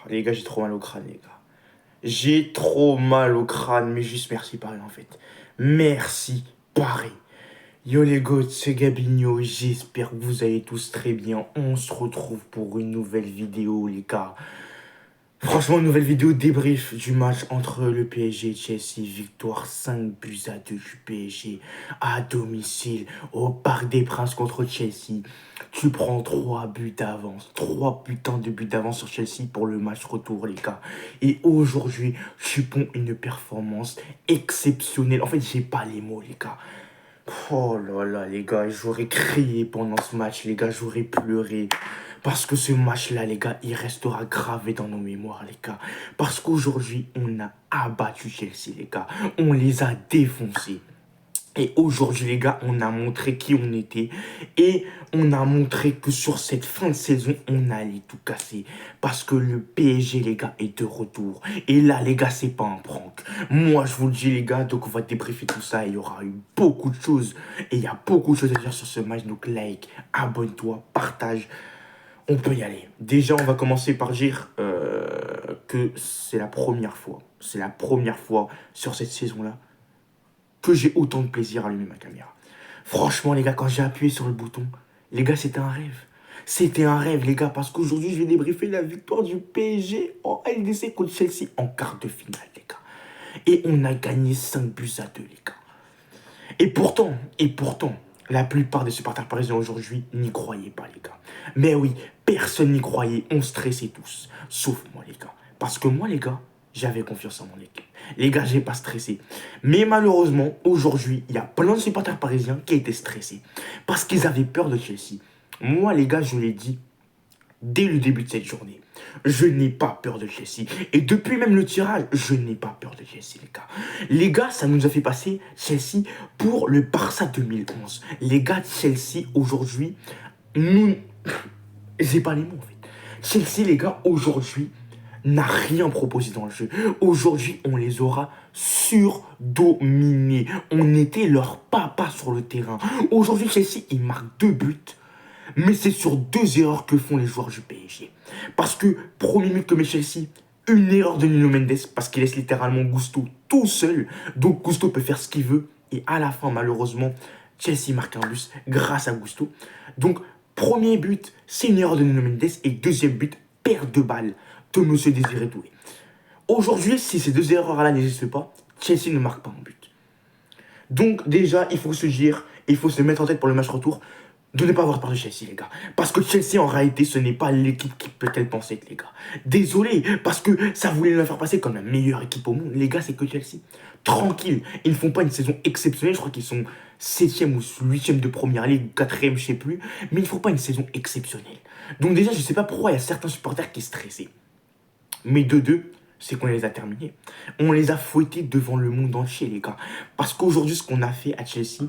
Les gars, j'ai trop mal au crâne, les gars. J'ai trop mal au crâne, mais juste merci pareil en fait. Merci pareil. Yo les gars, c'est Gabinho, j'espère que vous allez tous très bien. On se retrouve pour une nouvelle vidéo les gars. Franchement, une nouvelle vidéo débrief du match entre le PSG et Chelsea. Victoire 5 buts à 2 du PSG à domicile au Parc des Princes contre Chelsea. Tu prends 3 buts d'avance, 3 putains de buts d'avance sur Chelsea pour le match retour les gars. Et aujourd'hui, tu ponds une performance exceptionnelle. En fait, j'ai pas les mots les gars. Oh là là, les gars, j'aurais crié pendant ce match, les gars, j'aurais pleuré. Parce que ce match-là, les gars, il restera gravé dans nos mémoires, les gars. Parce qu'aujourd'hui, on a abattu Chelsea, les gars. On les a défoncés. Et aujourd'hui, les gars, on a montré qui on était. Et on a montré que sur cette fin de saison, on allait tout casser. Parce que le PSG, les gars, est de retour. Et là, les gars, c'est pas un prank. Moi, je vous le dis, les gars, donc on va débriefer tout ça. Il y aura eu beaucoup de choses. Et il y a beaucoup de choses à dire sur ce match. Donc, like, abonne-toi, partage. On peut y aller. Déjà, on va commencer par dire que c'est la première fois. C'est la première fois sur cette saison-là que j'ai autant de plaisir à allumer ma caméra. Franchement, les gars, quand j'ai appuyé sur le bouton, les gars, c'était un rêve. C'était un rêve, les gars, parce qu'aujourd'hui, je vais débriefer la victoire du PSG en LDC contre Chelsea en quart de finale, les gars. Et on a gagné 5 buts à 2, les gars. Et pourtant, la plupart des supporters parisiens aujourd'hui n'y croyaient pas, les gars. Mais oui, personne n'y croyait, on stressait tous. Sauf moi, les gars. Parce que moi, les gars, j'avais confiance en mon équipe. Les gars, j'ai pas stressé. Mais malheureusement, aujourd'hui, il y a plein de supporters parisiens qui étaient stressés. Parce qu'ils avaient peur de Chelsea. Moi, les gars, je l'ai dit dès le début de cette journée. Je n'ai pas peur de Chelsea. Et depuis même le tirage, je n'ai pas peur de Chelsea, les gars. Les gars, ça nous a fait passer Chelsea pour le Barça 2011. Les gars de Chelsea, aujourd'hui, nous... J'ai pas les mots, en fait. Chelsea, les gars, aujourd'hui, n'a rien proposé dans le jeu. Aujourd'hui, on les aura surdominés. On était leur papa sur le terrain. Aujourd'hui, Chelsea, il marque 2 buts. Mais c'est sur 2 erreurs que font les joueurs du PSG. Parce que, premier but que met Chelsea, une erreur de Nuno Mendes, parce qu'il laisse littéralement Gusto tout seul. Donc Gusto peut faire ce qu'il veut. Et à la fin, malheureusement, Chelsea marque un but grâce à Gusto. Donc, premier but, c'est une erreur de Nuno Mendes. Et deuxième but, perte de balle de Monsieur Désiré Doué. Aujourd'hui, si ces 2 erreurs-là n'existent pas, Chelsea ne marque pas un but. Donc déjà, il faut se dire, il faut se mettre en tête pour le match retour de ne pas avoir peur de Chelsea, les gars. Parce que Chelsea, en réalité, ce n'est pas l'équipe qu'elle pensait être, les gars. Désolé, parce que ça voulait la faire passer comme la meilleure équipe au monde. Les gars, c'est que Chelsea. Tranquille, ils ne font pas une saison exceptionnelle. Je crois qu'ils sont 7e ou 8e de première ligue, 4e, je ne sais plus. Mais ils ne font pas une saison exceptionnelle. Donc déjà, je ne sais pas pourquoi il y a certains supporters qui sont stressés. Mais de deux, c'est qu'on les a terminés. On les a fouettés devant le monde entier, les gars. Parce qu'aujourd'hui, ce qu'on a fait à Chelsea,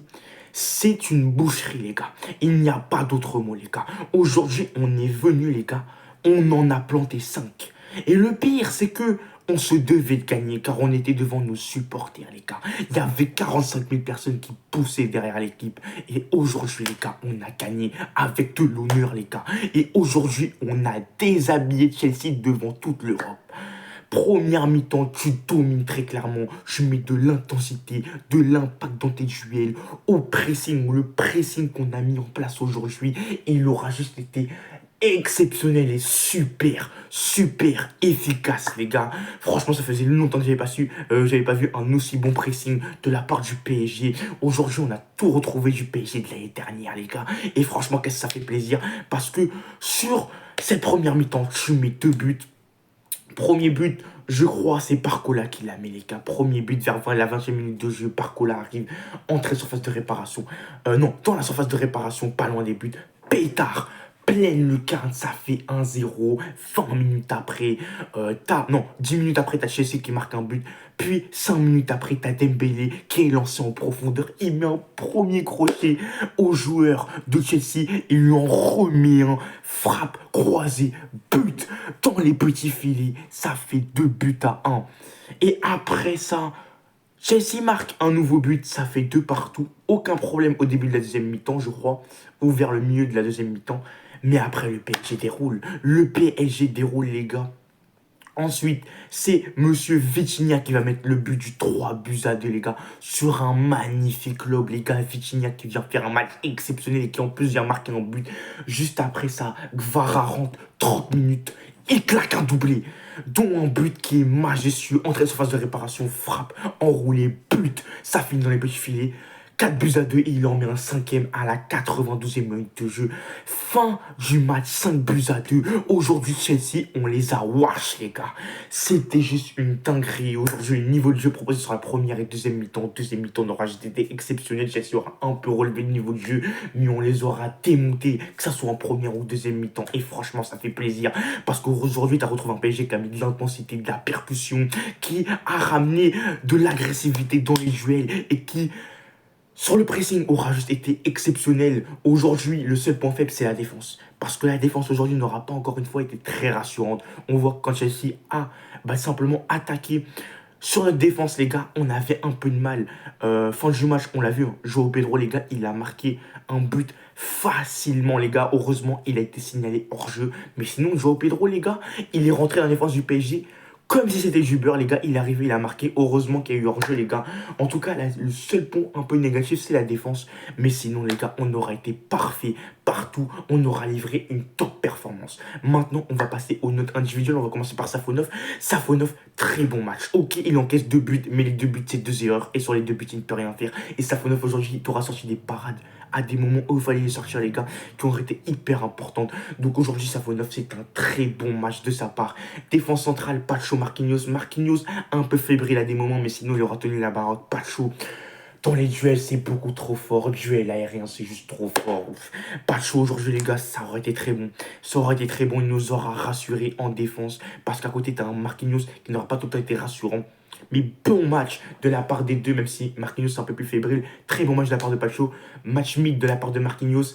c'est une boucherie, les gars. Il n'y a pas d'autre mot, les gars. Aujourd'hui, on est venu, les gars. On en a planté 5. Et le pire, c'est que on se devait de gagner car on était devant nos supporters, les gars. Il y avait 45 000 personnes qui poussaient derrière l'équipe. Et aujourd'hui, les gars, on a gagné avec de l'honneur, les gars. Et aujourd'hui, on a déshabillé Chelsea devant toute l'Europe. Première mi-temps, tu domines très clairement. Je mets de l'intensité, de l'impact dans tes duels, au pressing, le pressing qu'on a mis en place aujourd'hui. Il aura juste été exceptionnel et super, super efficace, les gars. Franchement, ça faisait longtemps que j'avais pas vu un aussi bon pressing de la part du PSG. Aujourd'hui, on a tout retrouvé du PSG de l'année dernière, les gars. Et franchement, qu'est-ce que ça fait plaisir. Parce que sur cette première mi-temps, tu mets 2 buts. Premier but, je crois, c'est Barcola qui l'a mis, les gars. Premier but vers la 20e minute de jeu. Barcola arrive, entrée surface de réparation. Non, dans la surface de réparation, pas loin des buts. Pétard, pleine lucarne, ça fait 1-0. 20 minutes après, non, 10 minutes après, t'as Chelsea qui marque un but. Puis 5 minutes après, t'as Dembélé qui est lancé en profondeur. Il met un premier crochet au joueur de Chelsea. Il lui en remet un. Frappe, croisé, but dans les petits filets. Ça fait 2 buts à 1. Et après ça, Chelsea marque un nouveau but. Ça fait 2 partout. Aucun problème au début de la deuxième mi-temps, je crois. Ou vers le milieu de la deuxième mi-temps. Mais après, le PSG déroule. Le PSG déroule, les gars. Ensuite, c'est Monsieur Vitinha qui va mettre le but du 3-2, les gars, sur un magnifique lob, les gars. Vitinha qui vient faire un match exceptionnel et qui en plus vient marquer un but. Juste après ça, Gvara rentre 30 minutes, il claque un doublé, dont un but qui est majestueux. Entrée de surface de réparation, frappe, enroulé, but. Ça finit dans les petits filets. 4-2 et il en met un cinquième à la 92e minute de jeu. Fin du match, 5-2. Aujourd'hui, Chelsea, on les a wash, les gars. C'était juste une dinguerie. Aujourd'hui, le niveau de jeu proposé sur la première et deuxième mi-temps. Deuxième mi-temps, on aura juste été exceptionnel. Chelsea aura un peu relevé le niveau de jeu, mais on les aura démontés, que ça soit en première ou deuxième mi-temps. Et franchement, ça fait plaisir. Parce qu'aujourd'hui, tu as retrouvé un PSG qui a mis de l'intensité, de la percussion, qui a ramené de l'agressivité dans les duels et qui sur le pressing aura juste été exceptionnel. Aujourd'hui, le seul point faible, c'est la défense. Parce que la défense aujourd'hui n'aura pas encore une fois été très rassurante. On voit que quand Chelsea a simplement attaqué sur notre défense, les gars, on avait un peu de mal. Fin du match, on l'a vu, hein, João Pedro, les gars, il a marqué un but facilement, les gars. Heureusement, il a été signalé hors jeu. Mais sinon, João Pedro, les gars, il est rentré dans la défense du PSG comme si c'était du beurre, les gars. Il est arrivé, il a marqué. Heureusement qu'il y a eu hors-jeu, les gars. En tout cas, le seul point un peu négatif, c'est la défense. Mais sinon, les gars, on aura été parfait partout. On aura livré une top performance. Maintenant, on va passer aux notes individuelles. On va commencer par Safonov. Safonov, très bon match. Ok, il encaisse 2 buts, mais les 2 buts, c'est 2 erreurs. Et sur les 2 buts, il ne peut rien faire. Et Safonov, aujourd'hui, il aura sorti des parades à des moments où il fallait les sortir, les gars, qui ont été hyper importantes. Donc aujourd'hui, Safonov, c'est un très bon match de sa part. Défense centrale, Pacho, Marquinhos. Marquinhos, un peu fébrile à des moments, mais sinon, il aura tenu la baraque. Pacho, dans les duels, c'est beaucoup trop fort. Duel aérien, c'est juste trop fort. Pacho, aujourd'hui, les gars, ça aurait été très bon. Ça aurait été très bon. Il nous aura rassurés en défense. Parce qu'à côté, tu as un Marquinhos qui n'aura pas tout le temps été rassurant. Mais bon match de la part des deux, même si Marquinhos est un peu plus fébrile. Très bon match de la part de Pacho. Match mythe de la part de Marquinhos.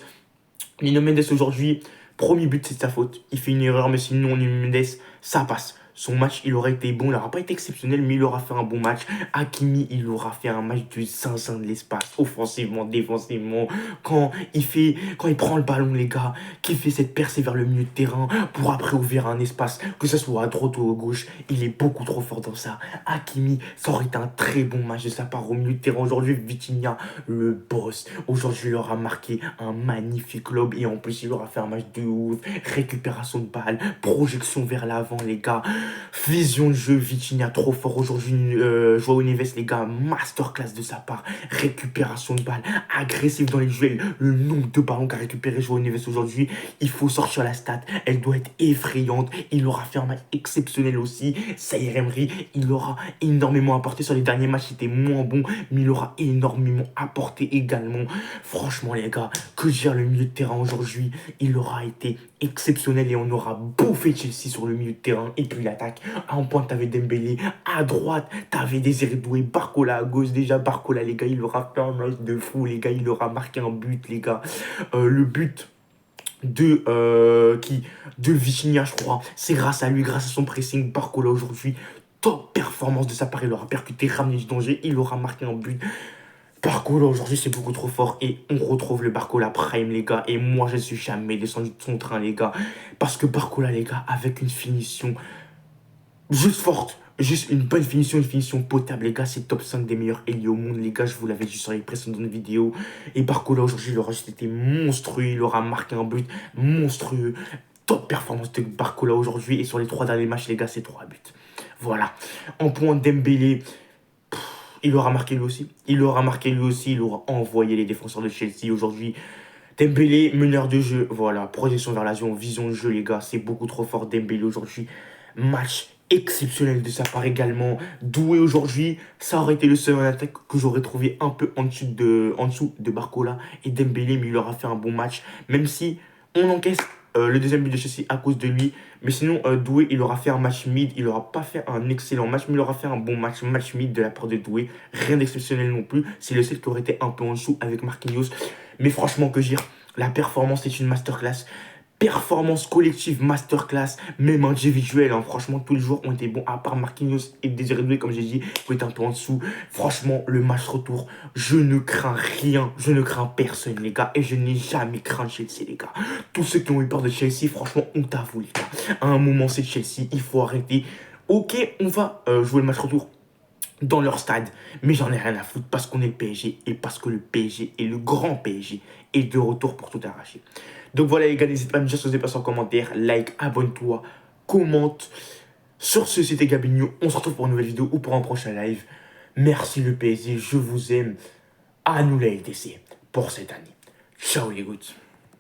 Nuno Mendes aujourd'hui, premier but, c'est de sa faute. Il fait une erreur, mais sinon, Nuno Mendes, ça passe. Son match, il aurait été bon. Il n'aura pas été exceptionnel, mais il aura fait un bon match. Hakimi, il aura fait un match du zinzin de l'espace, offensivement, défensivement. Quand il prend le ballon, les gars, qu'il fait cette percée vers le milieu de terrain pour après ouvrir un espace, que ce soit à droite ou à gauche, il est beaucoup trop fort dans ça. Hakimi, ça aurait été un très bon match de sa part au milieu de terrain. Aujourd'hui, Vitinha, le boss. Aujourd'hui, il aura marqué un magnifique lob et en plus, il aura fait un match de ouf. Récupération de balle, projection vers l'avant, les gars. Vision de jeu, Vitinha trop fort aujourd'hui. João Neves, les gars, masterclass de sa part. Récupération de balle, agressif dans les duels. Le nombre de ballons qu'a récupéré João Neves aujourd'hui, il faut sortir la stat. Elle doit être effrayante. Il aura fait un match exceptionnel aussi. Zaïre Emery, il aura énormément apporté sur les derniers matchs. C'était moins bon, mais il aura énormément apporté également. Franchement, les gars, que dire le milieu de terrain aujourd'hui, il aura été exceptionnel et on aura bouffé Chelsea sur le milieu de terrain. Et puis l'attaque, en pointe, t'avais Dembélé. À droite, t'avais Désiré Doué. Barcola à gauche. Déjà, Barcola, les gars, il aura fait un match de fou, les gars. Il aura marqué un but, les gars. Le but de Vitinha, je crois. C'est grâce à lui, grâce à son pressing. Barcola aujourd'hui, top performance de sa part. Il aura percuté, ramené du danger. Il aura marqué un but. Barcola aujourd'hui c'est beaucoup trop fort et on retrouve le Barcola Prime, les gars. Et moi je suis jamais descendu de son train, les gars, parce que Barcola, les gars, avec une finition juste forte, juste une bonne finition, une finition potable, les gars, c'est top 5 des meilleurs ailiers au monde, les gars. Je vous l'avais dit sur les précédentes vidéos. Et Barcola aujourd'hui, il aura juste été monstrueux. Il aura marqué un but monstrueux. Top performance de Barcola aujourd'hui. Et sur les 3 derniers matchs, les gars, c'est 3 buts. Voilà. En point, Dembélé, il aura marqué lui aussi. Il aura marqué lui aussi. Il aura envoyé les défenseurs de Chelsea aujourd'hui. Dembélé, meneur de jeu. Voilà. Projection vers l'avion. Vision de jeu, les gars. C'est beaucoup trop fort. Dembélé aujourd'hui. Match exceptionnel de sa part également. Doué aujourd'hui. Ça aurait été le seul en attaque que j'aurais trouvé un peu en dessous de Barcola et Dembélé. Mais il aura fait un bon match. Même si on encaisse le deuxième but de Chelsea à cause de lui. Mais sinon, Doué, il aura fait un match mid. Il n'aura pas fait un excellent match, mais il aura fait un bon match. Match mid de la part de Doué. Rien d'exceptionnel non plus. C'est le seul qui aurait été un peu en dessous avec Marquinhos. Mais franchement, que dire, la performance est une masterclass. Performance collective, masterclass, même individuelle. Hein. Franchement, tous les joueurs ont été bons, à part Marquinhos et Désiré Doué, comme j'ai dit, qui être un peu en dessous. Franchement, le match retour, je ne crains rien, je ne crains personne, les gars. Et je n'ai jamais craint Chelsea, les gars. Tous ceux qui ont eu peur de Chelsea, franchement, honte à vous, les gars. À un moment, c'est Chelsea, il faut arrêter. Ok, on va jouer le match retour dans leur stade, mais j'en ai rien à foutre parce qu'on est le PSG et parce que le PSG est le grand PSG est de retour pour tout arracher. Donc voilà les gars, n'hésite pas à me dire ce que vous avez passé en commentaire, like, abonne-toi, commente. Sur ce, c'était Gabigno, on se retrouve pour une nouvelle vidéo ou pour un prochain live. Merci le PSG, je vous aime. À nous la LDC pour cette année. Ciao les gouttes.